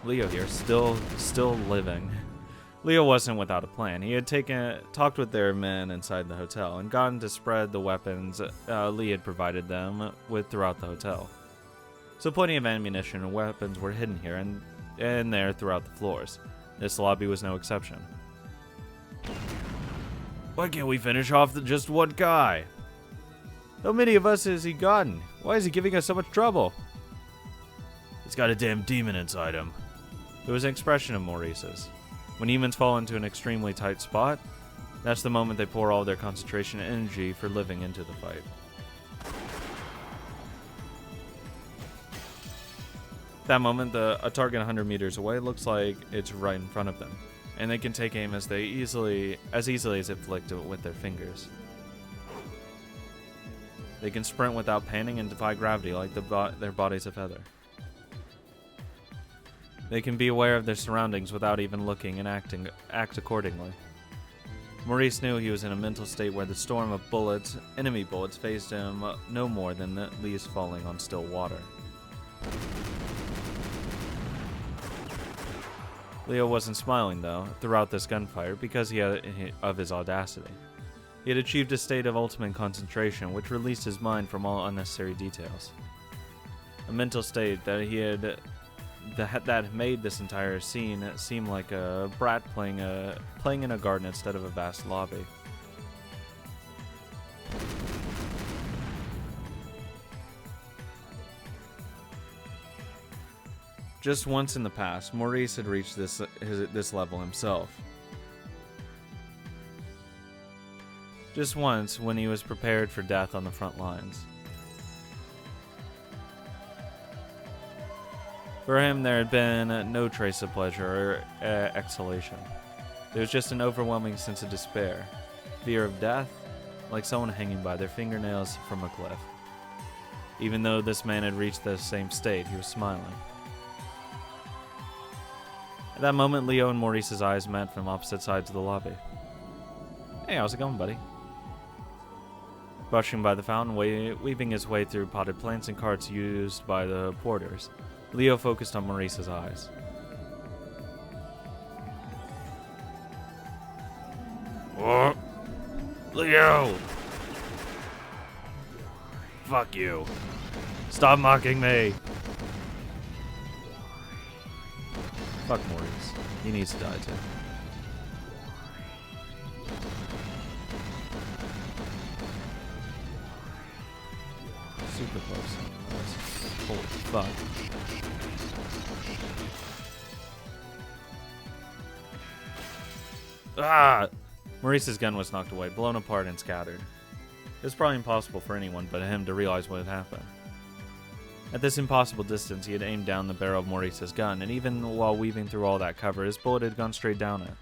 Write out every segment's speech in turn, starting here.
Leo here, still living. Leo wasn't without a plan. He had talked with their men inside the hotel and gotten to spread the weapons Lee had provided them with throughout the hotel. So plenty of ammunition and weapons were hidden here and there throughout the floors. This lobby was no exception. Why can't we finish off just one guy? How many of us has he gotten? Why is he giving us so much trouble? He's got a damn demon inside him. It was an expression of Maurice's. When humans fall into an extremely tight spot, that's the moment they pour all their concentration and energy for living into the fight. That moment, a target 100 meters away looks like it's right in front of them, and they can take aim as easily as it flicked it with their fingers. They can sprint without panting and defy gravity like their bodies a feather. They can be aware of their surroundings without even looking and act accordingly. Maurice knew he was in a mental state where the storm of enemy bullets, phased him no more than the leaves falling on still water. Leo wasn't smiling, though, throughout this gunfire because of his audacity. He had achieved a state of ultimate concentration, which released his mind from all unnecessary details. A mental state that made this entire scene seem like a brat playing in a garden instead of a vast lobby. Just once in the past, Maurice had reached this level himself. Just once, when he was prepared for death on the front lines. For him, there had been no trace of pleasure or exhalation. There was just an overwhelming sense of despair, fear of death, like someone hanging by their fingernails from a cliff. Even though this man had reached the same state, he was smiling. At that moment, Leo and Maurice's eyes met from opposite sides of the lobby. Hey, how's it going, buddy? Brushing by the fountain, weaving his way through potted plants and carts used by the porters, Leo focused on Maurice's eyes. What? Leo! Fuck you. Stop mocking me! Fuck Maurice. He needs to die too. Super close. Holy fuck. Ah! Maurice's gun was knocked away, blown apart and scattered. It was probably impossible for anyone but him to realize what had happened. At this impossible distance, he had aimed down the barrel of Maurice's gun, and even while weaving through all that cover, his bullet had gone straight down it.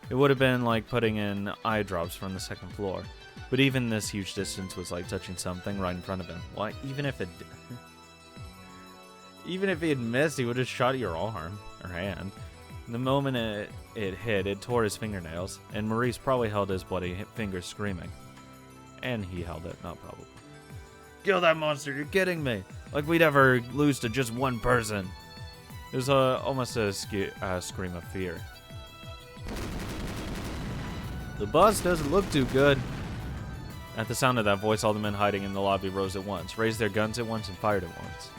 It would have been like putting in eye drops from the second floor, but even this huge distance was like touching something right in front of him. Why? Even if he had missed, he would have shot your arm or hand. The moment it hit, it tore his fingernails, and Maurice probably held his bloody fingers screaming. And he held it, not probably. Kill that monster, you're kidding me! Like we'd ever lose to just one person. It was almost a scream of fear. The boss doesn't look too good. At the sound of that voice, all the men hiding in the lobby rose at once, raised their guns at once, and fired at once.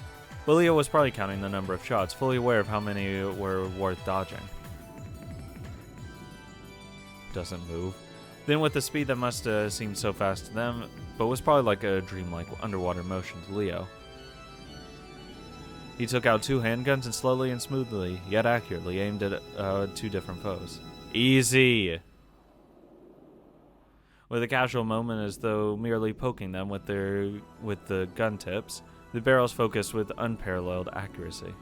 But Leo was probably counting the number of shots, fully aware of how many were worth dodging. Doesn't move. Then with the speed that must have seemed so fast to them, but was probably like a dreamlike underwater motion to Leo. He took out two handguns and slowly and smoothly, yet accurately, aimed at two different foes. Easy! With a casual moment as though merely poking them with the gun tips, the barrels focused with unparalleled accuracy.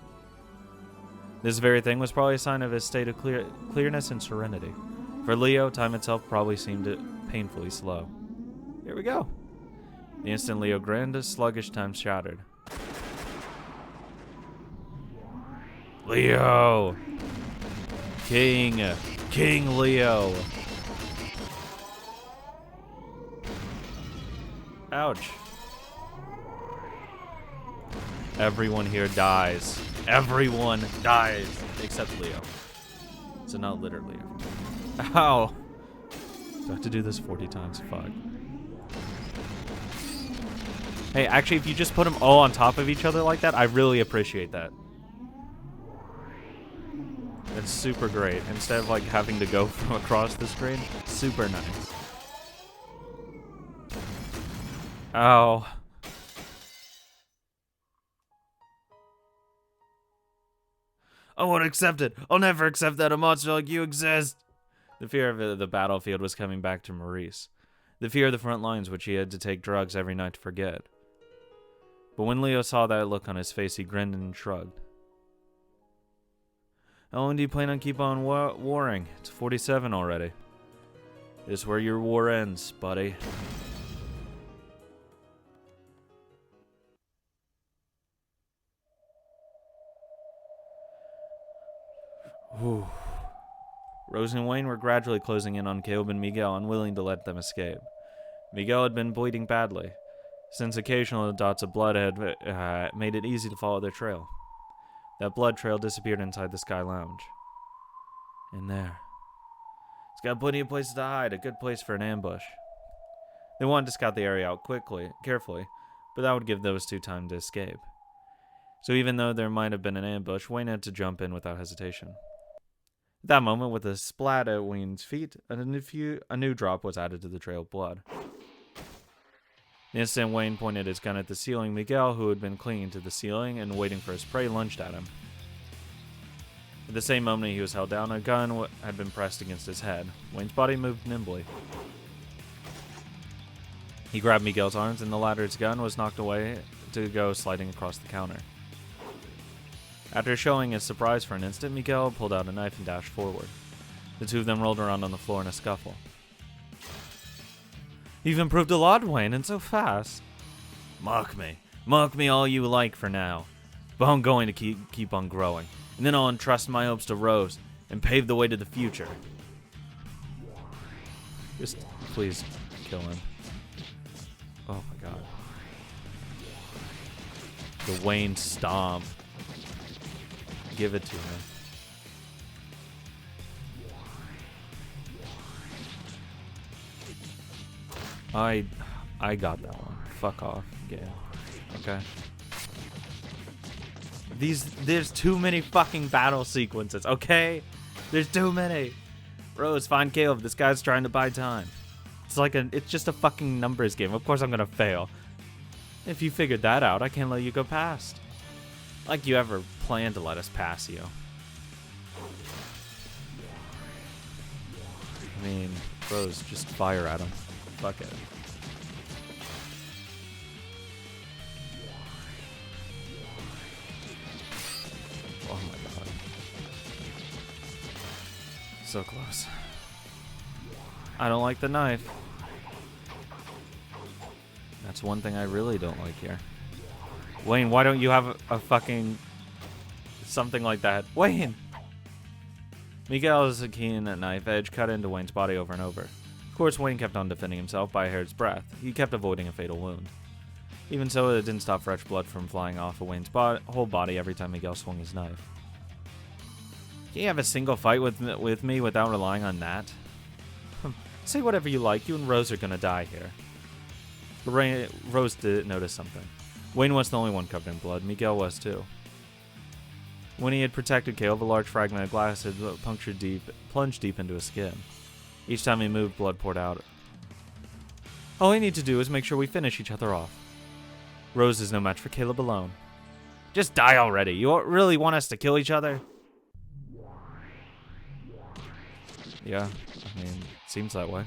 This very thing was probably a sign of his state of clearness and serenity. For Leo, time itself probably seemed painfully slow. Here we go. The instant Leo grinned, sluggish time shattered. Leo! King Leo! Ouch. Everyone here dies. Everyone dies. Except Leo. So not literally everyone. Ow! Do I have to do this 40 times? Fuck. Hey, actually, if you just put them all on top of each other like that, I really appreciate that. It's super great. Instead of like having to go from across the screen, super nice. Ow. I won't accept it. I'll never accept that a monster like you exists. The fear of the battlefield was coming back to Maurice. The fear of the front lines, which he had to take drugs every night to forget. But when Leo saw that look on his face, he grinned and shrugged. How long do you plan on keep on warring? It's 47 already. This is where your war ends, buddy. Whew. Rose and Wayne were gradually closing in on Caleb and Miguel, unwilling to let them escape. Miguel had been bleeding badly, since occasional dots of blood had made it easy to follow their trail. That blood trail disappeared inside the Sky Lounge. In there. It's got plenty of places to hide, a good place for an ambush. They wanted to scout the area out carefully, but that would give those two time to escape. So even though there might have been an ambush, Wayne had to jump in without hesitation. At that moment, with a splat at Wayne's feet, a new drop was added to the trail of blood. The instant Wayne pointed his gun at the ceiling, Miguel, who had been clinging to the ceiling and waiting for his prey, lunged at him. At the same moment he was held down, a gun had been pressed against his head. Wayne's body moved nimbly. He grabbed Miguel's arms, and the latter's gun was knocked away to go sliding across the counter. After showing his surprise for an instant, Miguel pulled out a knife and dashed forward. The two of them rolled around on the floor in a scuffle. You've improved a lot, Wayne, and so fast. Mock me all you like for now. But I'm going to keep on growing, and then I'll entrust my hopes to Rose and pave the way to the future. Just please kill him. Oh my god. The Wayne stomp. Give it to me. I got that one. Fuck off, Gale. Okay. There's too many fucking battle sequences, okay? There's too many. Rose, find Caleb. This guy's trying to buy time. It's just a fucking numbers game. Of course I'm gonna fail. If you figured that out, I can't let you go past. Like you ever planned to let us pass you. I mean, Rose, just fire at him. Fuck it. Oh my god. So close. I don't like the knife. That's one thing I really don't like here. Wayne, why don't you have a fucking something like that? Wayne! Miguel's keen knife edge cut into Wayne's body over and over. Of course, Wayne kept on defending himself by a hair's breadth. He kept avoiding a fatal wound. Even so, it didn't stop fresh blood from flying off of Wayne's whole body every time Miguel swung his knife. Can you have a single fight with me without relying on that? Say whatever you like, you and Rose are gonna die here. But Rose did notice something. Wayne wasn't the only one covered in blood, Miguel was too. When he had protected Caleb, a large fragment of glass had plunged deep into his skin. Each time he moved, blood poured out. All we need to do is make sure we finish each other off. Rose is no match for Caleb alone. Just die already. You really want us to kill each other? Yeah, I mean, seems that way.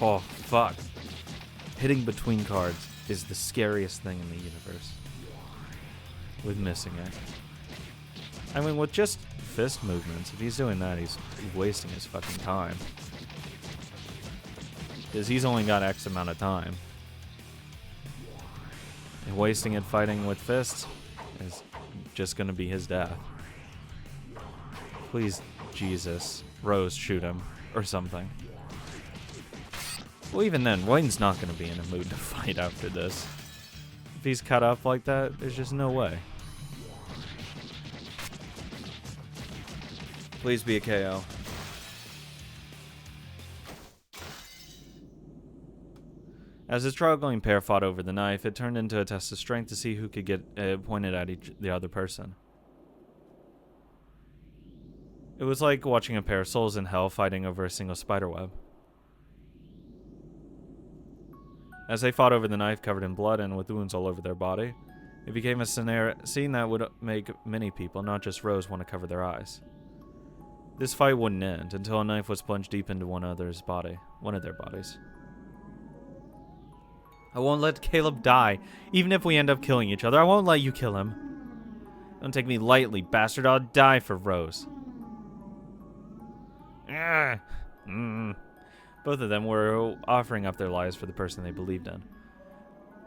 Oh, fuck. Hitting between cards is the scariest thing in the universe. With missing it. I mean, with just fist movements, if he's doing that, he's wasting his fucking time. Because he's only got X amount of time. And wasting it fighting with fists is just gonna be his death. Please, Jesus, Rose, shoot him. Or something. Well, even then, Wayne's not going to be in a mood to fight after this. If he's cut up like that, there's just no way. Please be a KO. As the struggling pair fought over the knife, it turned into a test of strength to see who could get it pointed at the other person. It was like watching a pair of souls in hell fighting over a single spiderweb. As they fought over the knife covered in blood and with wounds all over their body, it became a scene that would make many people, not just Rose, want to cover their eyes. This fight wouldn't end until a knife was plunged deep into one of their bodies. I won't let Caleb die, even if we end up killing each other. I won't let you kill him. Don't take me lightly, bastard. I'll die for Rose. Both of them were offering up their lives for the person they believed in.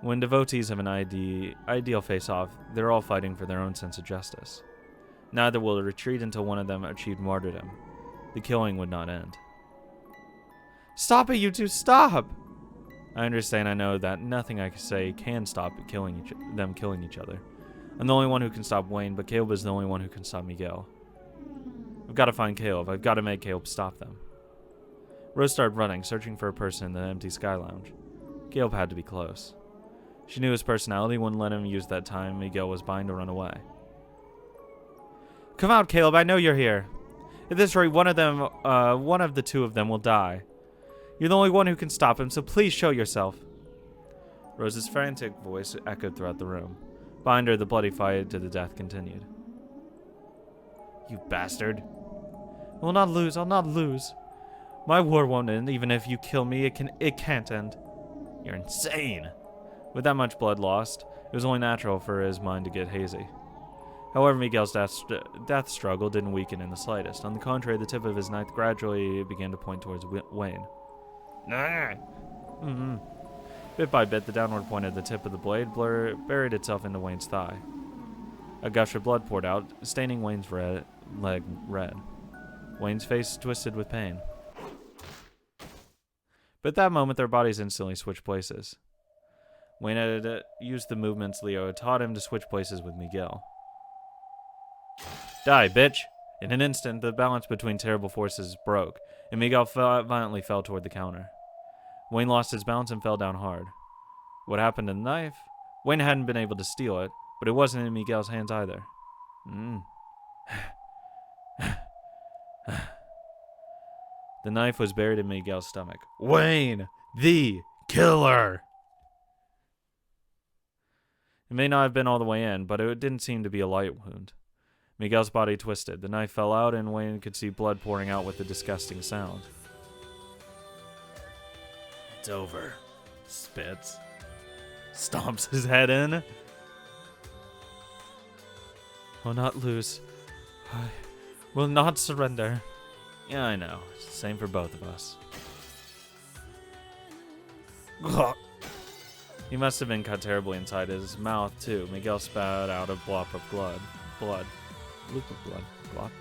When devotees of an ideal face off, they're all fighting for their own sense of justice. Neither will retreat until one of them achieved martyrdom. The killing would not end. Stop it, you two, stop! I understand, I know that nothing I can say can stop them killing each other. I'm the only one who can stop Wayne, but Caleb is the only one who can stop Miguel. I've got to find Caleb. I've got to make Caleb stop them. Rose started running, searching for a person in the empty Sky Lounge. Caleb had to be close. She knew his personality wouldn't let him use that time Miguel was buying to run away. Come out, Caleb, I know you're here. At this rate, one of the two of them will die. You're the only one who can stop him, so please show yourself. Rose's frantic voice echoed throughout the room. Behind her, the bloody fight to the death continued. You bastard. I will not lose, I'll not lose. My war won't end, even if you kill me, it can't end. You're insane. With that much blood lost, it was only natural for his mind to get hazy. However, Miguel's death struggle didn't weaken in the slightest. On the contrary, the tip of his knife gradually began to point towards Wayne. Bit by bit, the downward point of the tip of the blade buried itself into Wayne's thigh. A gush of blood poured out, staining Wayne's leg red. Wayne's face twisted with pain. But at that moment, their bodies instantly switched places. Wayne had used the movements Leo had taught him to switch places with Miguel. Die, bitch! In an instant, the balance between terrible forces broke, and Miguel violently fell toward the counter. Wayne lost his balance and fell down hard. What happened to the knife? Wayne hadn't been able to steal it, but it wasn't in Miguel's hands either. The knife was buried in Miguel's stomach. Wayne, the killer! It may not have been all the way in, but it didn't seem to be a light wound. Miguel's body twisted. The knife fell out, and Wayne could see blood pouring out with a disgusting sound. It's over. Spits. Stomps his head in. Will not lose. I will not surrender. Yeah, I know. It's the same for both of us. He must have been cut terribly inside his mouth, too. Miguel spat out a blob of blood. Loop of blood. Blob.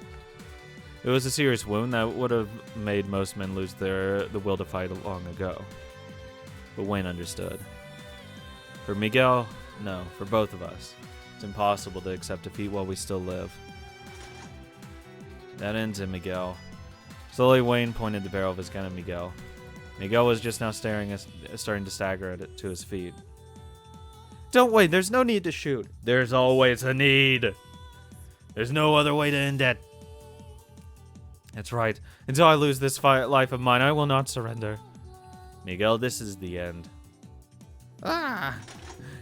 It was a serious wound that would have made most men lose the will to fight long ago. But Wayne understood. For Miguel, no. For both of us, it's impossible to accept defeat while we still live. That ends it, Miguel. Slowly, Wayne pointed the barrel of his gun at Miguel. Miguel was just now starting to stagger to his feet. Don't wait, there's no need to shoot. There's always a need. There's no other way to end it. That's right. Until I lose this life of mine, I will not surrender. Miguel, this is the end. Ah!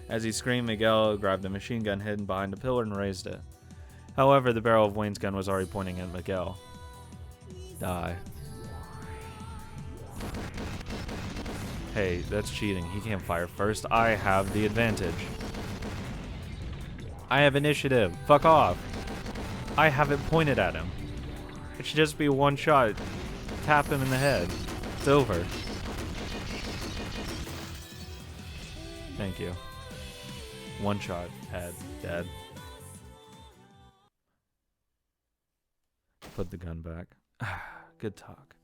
As he screamed, Miguel grabbed a machine gun hidden behind a pillar and raised it. However, the barrel of Wayne's gun was already pointing at Miguel. Die. Hey, that's cheating. He can't fire first. I have the advantage. I have initiative. Fuck off. I have it pointed at him. It should just be one shot. Tap him in the head. It's over. Thank you. One shot. Head. Dead. Put the gun back. Good talk.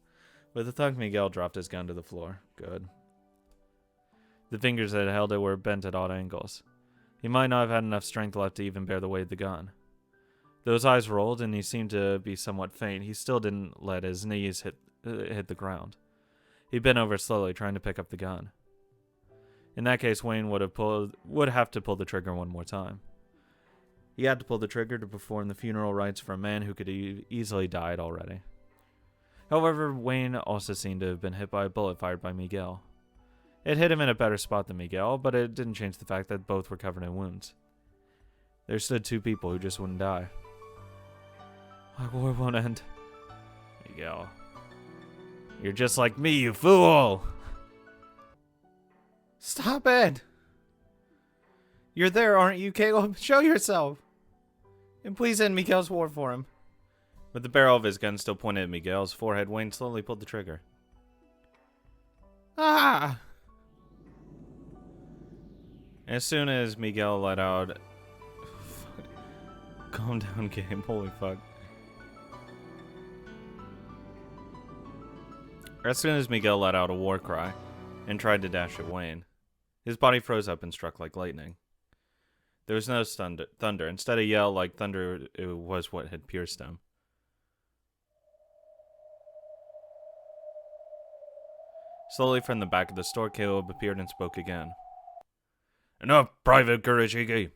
With a thunk, Miguel dropped his gun to the floor. Good. The fingers that held it were bent at odd angles. He might not have had enough strength left to even bear the weight of the gun. Though his eyes rolled and he seemed to be somewhat faint, he still didn't let his knees hit the ground. He bent over slowly, trying to pick up the gun. In that case, Wayne would have to pull the trigger one more time. He had to pull the trigger to perform the funeral rites for a man who could easily died already. However, Wayne also seemed to have been hit by a bullet fired by Miguel. It hit him in a better spot than Miguel, but it didn't change the fact that both were covered in wounds. There stood two people who just wouldn't die. My war won't end. Miguel. You're just like me, you fool! Stop it! You're there, aren't you, Caleb? Show yourself! And please end Miguel's war for him. With the barrel of his gun still pointed at Miguel's forehead, Wayne slowly pulled the trigger. Ah! As soon as Miguel let out... Calm down, game. Holy fuck. As soon as Miguel let out a war cry and tried to dash at Wayne, his body froze up and struck like lightning. There was no thunder. Instead, a yell like thunder was what had pierced him. Slowly from the back of the store, Caleb appeared and spoke again. Enough, Private Kurashige!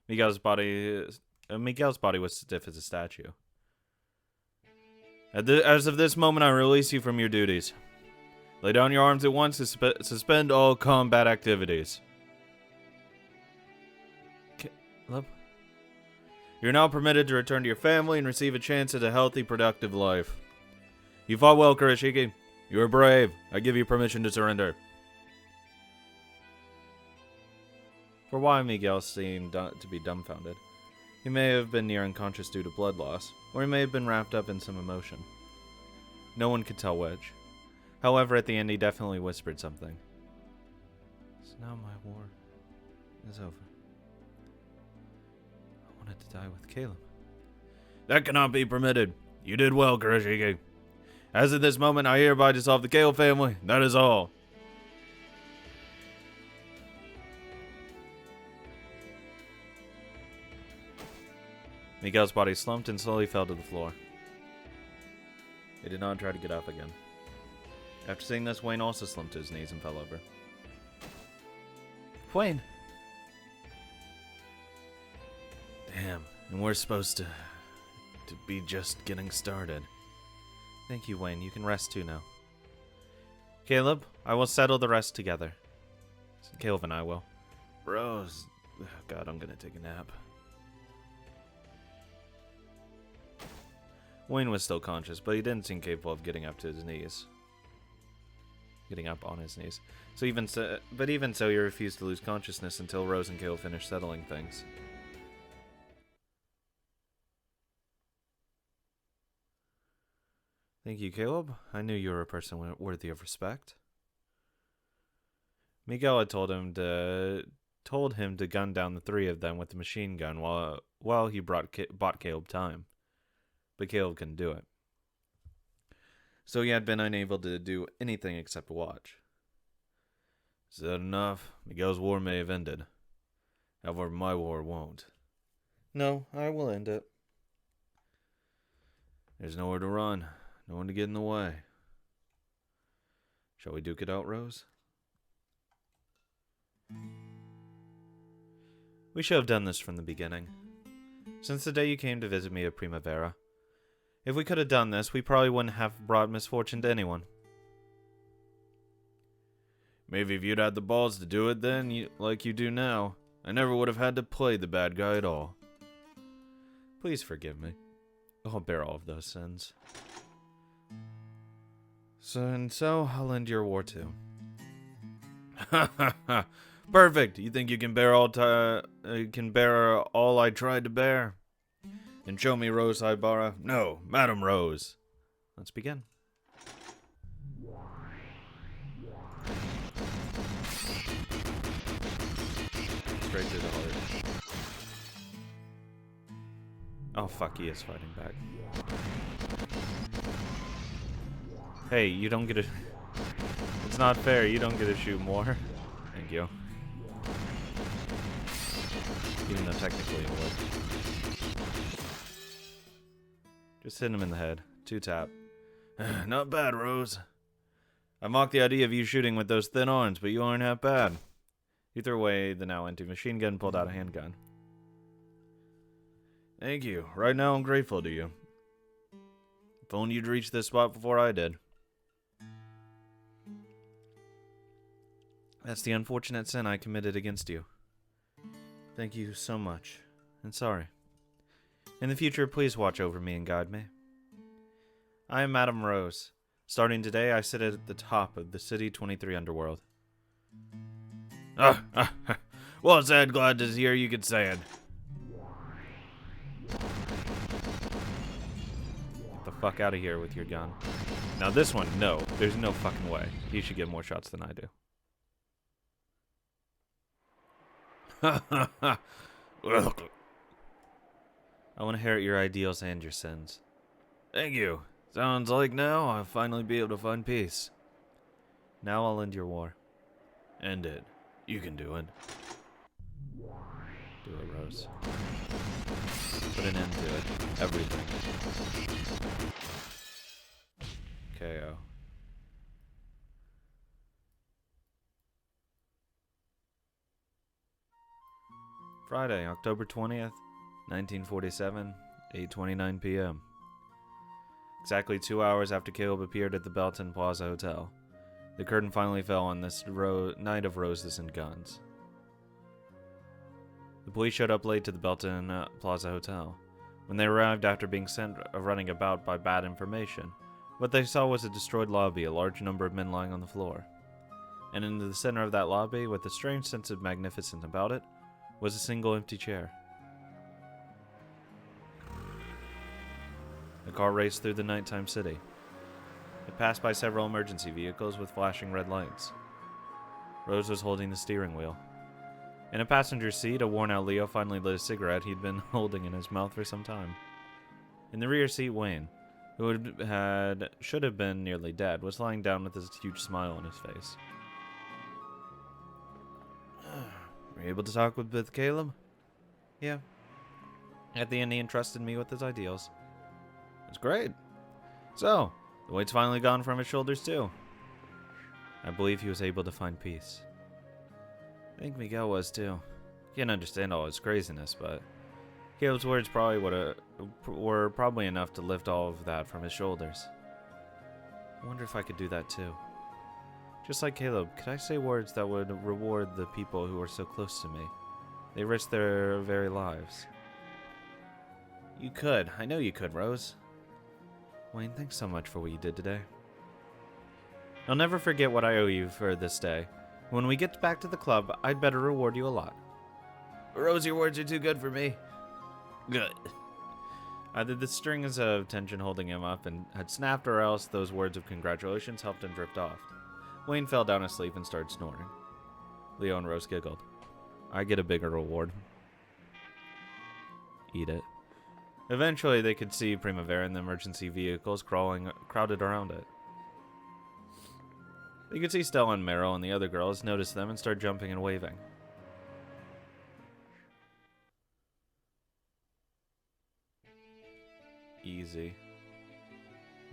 Miguel's body was stiff as a statue. As of this moment, I release you from your duties. Lay down your arms at once to suspend all combat activities. Caleb? You're now permitted to return to your family and receive a chance at a healthy, productive life. You fought well, Kurashige. You were brave. I give you permission to surrender. For a while, Miguel seemed to be dumbfounded. He may have been near unconscious due to blood loss, or he may have been wrapped up in some emotion. No one could tell which. However, at the end, he definitely whispered something. So now my war is over. I wanted to die with Caleb. That cannot be permitted. You did well, Kurashige. As of this moment, I hereby dissolve the Caleb family. That is all. Miguel's body slumped and slowly fell to the floor. He did not try to get up again. After seeing this, Wayne also slumped to his knees and fell over. Wayne! Damn, and we're supposed to be just getting started. Thank you, Wayne. You can rest too now. Caleb, I will settle the rest together. Caleb and I will. Rose. Oh, God, I'm gonna take a nap. Wayne was still conscious, but he didn't seem capable of getting up on his knees. So even so, he refused to lose consciousness until Rose and Caleb finished settling things. Thank you, Caleb. I knew you were a person worthy of respect. Miguel had told him to gun down the three of them with the machine gun while he bought Caleb time. But Caleb couldn't do it. So he had been unable to do anything except watch. Is that enough? Miguel's war may have ended. However, my war won't. No, I will end it. There's nowhere to run. No one to get in the way. Shall we duke it out, Rose? We should have done this from the beginning. Since the day you came to visit me at Primavera. If we could have done this, we probably wouldn't have brought misfortune to anyone. Maybe if you'd had the balls to do it then, like you do now, I never would have had to play the bad guy at all. Please forgive me. I'll bear all of those sins. So I'll end your war too. Ha ha ha! Perfect! You think you can bear all I tried to bear? And show me Rose Ibarra? No, Madam Rose. Let's begin. Straight to the heart. Oh fuck, he is fighting back. Hey, you don't get to... It's not fair, you don't get to shoot more. even though technically it would. Just hit him in the head. 2-tap. Not bad, Rose. I mock the idea of you shooting with those thin arms, but you aren't half bad. He threw away the now empty machine gun and pulled out a handgun. Thank you. Right now I'm grateful to you. If only you'd reached this spot before I did. That's the unfortunate sin I committed against you. Thank you so much. And sorry. In the future, please watch over me and guide me. I am Madame Rose. Starting today, I sit at the top of the City 23 underworld. Well said, glad to hear you could say it. Get the fuck out of here with your gun. Now this one, no. There's no fucking way. You should get more shots than I do. I want to inherit your ideals and your sins. Thank you. Sounds like now I'll finally be able to find peace. Now I'll end your war. End it. You can do it. Do it, Rose. Put an end to it. Everything. KO. Friday, October 20th, 1947, 8:29 p.m. Exactly 2 hours after Caleb appeared at the Belton Plaza Hotel, the curtain finally fell on this night of roses and guns. The police showed up late to the Belton Plaza Hotel. When they arrived after being sent running about by bad information, what they saw was a destroyed lobby, a large number of men lying on the floor. And in the center of that lobby, with a strange sense of magnificence about it, was a single empty chair. The car raced through the nighttime city. It passed by several emergency vehicles with flashing red lights. Rose was holding the steering wheel. In a passenger seat, a worn-out Leo finally lit a cigarette he'd been holding in his mouth for some time. In the rear seat, Wayne, who should have been nearly dead, was lying down with a huge smile on his face. Were you able to talk with Caleb? Yeah. At the end, he entrusted me with his ideals. That's great. So, the weight's finally gone from his shoulders, too. I believe he was able to find peace. I think Miguel was, too. Can't understand all his craziness, but Caleb's words were probably enough to lift all of that from his shoulders. I wonder if I could do that, too. Just like Caleb, could I say words that would reward the people who are so close to me? They risked their very lives. You could. I know you could, Rose. Wayne, thanks so much for what you did today. I'll never forget what I owe you for this day. When we get back to the club, I'd better reward you a lot. Rose, your words are too good for me. Good. Either the strings of tension holding him up had snapped, or else those words of congratulations helped him drift off. Wayne fell down asleep and started snoring. Leo and Rose giggled. I get a bigger reward. Eat it. Eventually, they could see Primavera and the emergency vehicles crowded around it. They could see Stella and Meryl and the other girls notice them and start jumping and waving. Easy.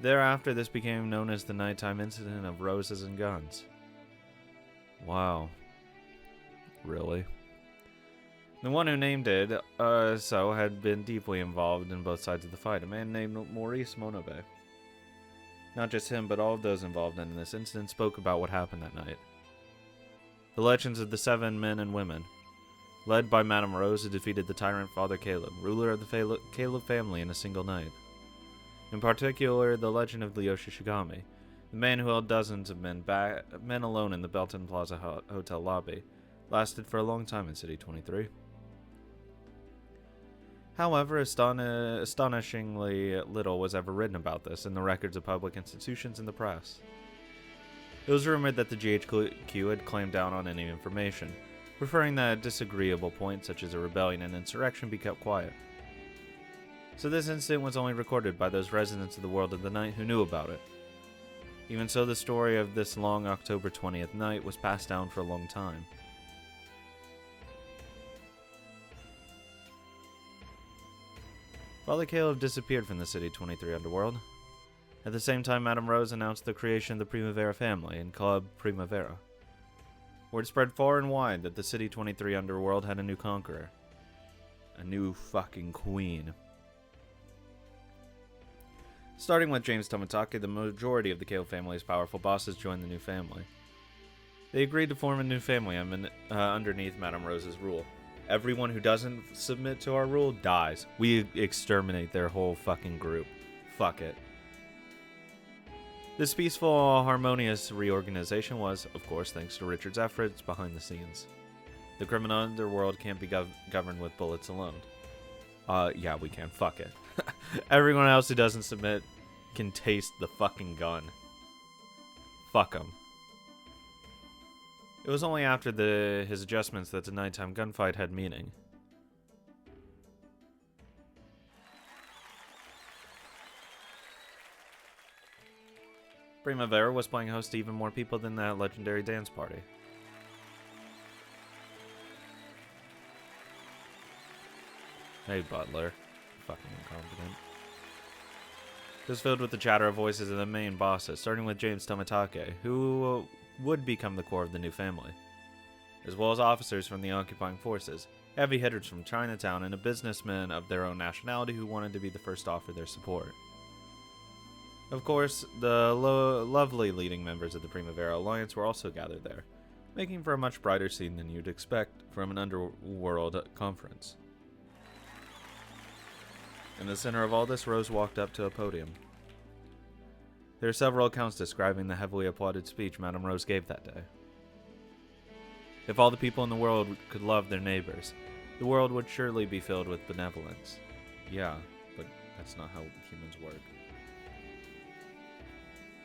Thereafter, this became known as the nighttime incident of roses and guns. Wow. Really? The one who named it had been deeply involved in both sides of the fight, a man named Maurice Monobe. Not just him, but all of those involved in this incident spoke about what happened that night. The legends of the 7 men and women, led by Madame Rose, who defeated the tyrant Father Caleb, ruler of the Caleb family, in a single night. In particular, the legend of Ryoshi Shigami, the man who held dozens of men alone in the Belton Plaza Hotel lobby, lasted for a long time in City 23. However, astonishingly little was ever written about this in the records of public institutions and the press. It was rumored that the GHQ had clamped down on any information, preferring that at disagreeable points such as a rebellion and insurrection be kept quiet. So this incident was only recorded by those residents of the world of the night who knew about it. Even so, the story of this long October 20th night was passed down for a long time. Father Caleb disappeared from the City 23 underworld. At the same time, Madame Rose announced the creation of the Primavera family and Club Primavera. Word spread far and wide that the City 23 underworld had a new conqueror. A new fucking queen. Starting with James Tomitake, the majority of the Kale family's powerful bosses joined the new family. They agreed to form a new family underneath Madame Rose's rule. Everyone who doesn't submit to our rule dies. We exterminate their whole fucking group. Fuck it. This peaceful, harmonious reorganization was, of course, thanks to Richard's efforts behind the scenes. The criminal underworld can't be governed with bullets alone. Yeah, we can. Fuck it. Everyone else who doesn't submit can taste the fucking gun. Fuck them. It was only after his adjustments that the nighttime gunfight had meaning. Primavera was playing host to even more people than that legendary dance party. Hey, Butler. Fucking incompetent. It was filled with the chatter of voices of the main bosses, starting with James Tomitake, who would become the core of the new family, as well as officers from the occupying forces, heavy hitters from Chinatown, and a businessman of their own nationality who wanted to be the first to offer their support. Of course, the lovely leading members of the Primavera Alliance were also gathered there, making for a much brighter scene than you'd expect from an underworld conference. In the center of all this, Rose walked up to a podium. There are several accounts describing the heavily applauded speech Madame Rose gave that day. If all the people in the world could love their neighbors, the world would surely be filled with benevolence. Yeah, but that's not how humans work.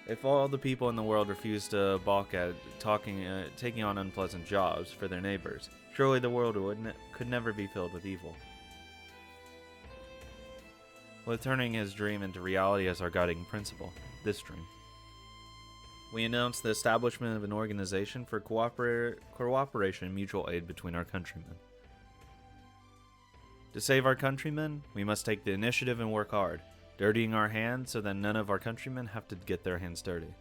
If all the people in the world refused to balk at taking on unpleasant jobs for their neighbors, surely the world could never be filled with evil. With turning his dream into reality as our guiding principle, this dream, we announced the establishment of an organization for cooperation and mutual aid between our countrymen. To save our countrymen, we must take the initiative and work hard, dirtying our hands so that none of our countrymen have to get their hands dirty.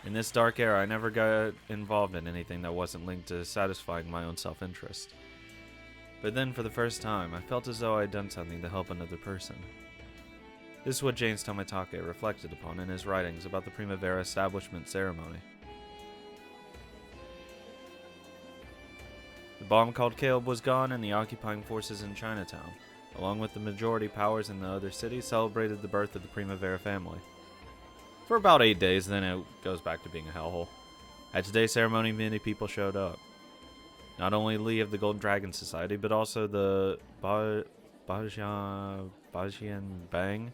In this dark era, I never got involved in anything that wasn't linked to satisfying my own self-interest. But then, for the first time, I felt as though I had done something to help another person. This is what James Tomitake reflected upon in his writings about the Primavera establishment ceremony. The bomb called Caleb was gone, and the occupying forces in Chinatown, along with the majority powers in the other cities, celebrated the birth of the Primavera family. For about 8 days, then it goes back to being a hellhole. At today's ceremony, many people showed up. Not only Lee of the Golden Dragon Society, but also the Bajian Bang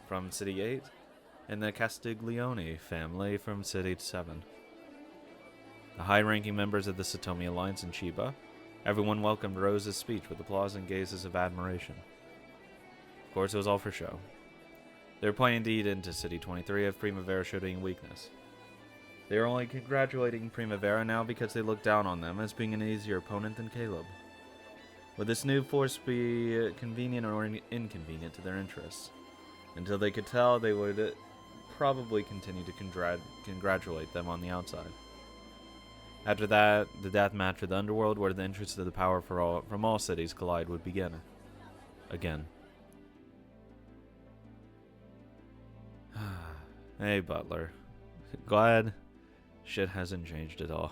from City 8, and the Castiglione family from City 7. The high-ranking members of the Satomi Alliance in Chiba, everyone welcomed Rose's speech with applause and gazes of admiration. Of course, it was all for show. They were planning to eat into City 23 if Primavera showed any weakness. They are only congratulating Primavera now because they look down on them as being an easier opponent than Caleb. Would this new force be convenient or inconvenient to their interests? Until they could tell, they would probably continue to congratulate them on the outside. After that, the death match for the underworld, where the interests of the power from all cities collide, would begin. Again. Hey, Butler. Glad shit hasn't changed at all.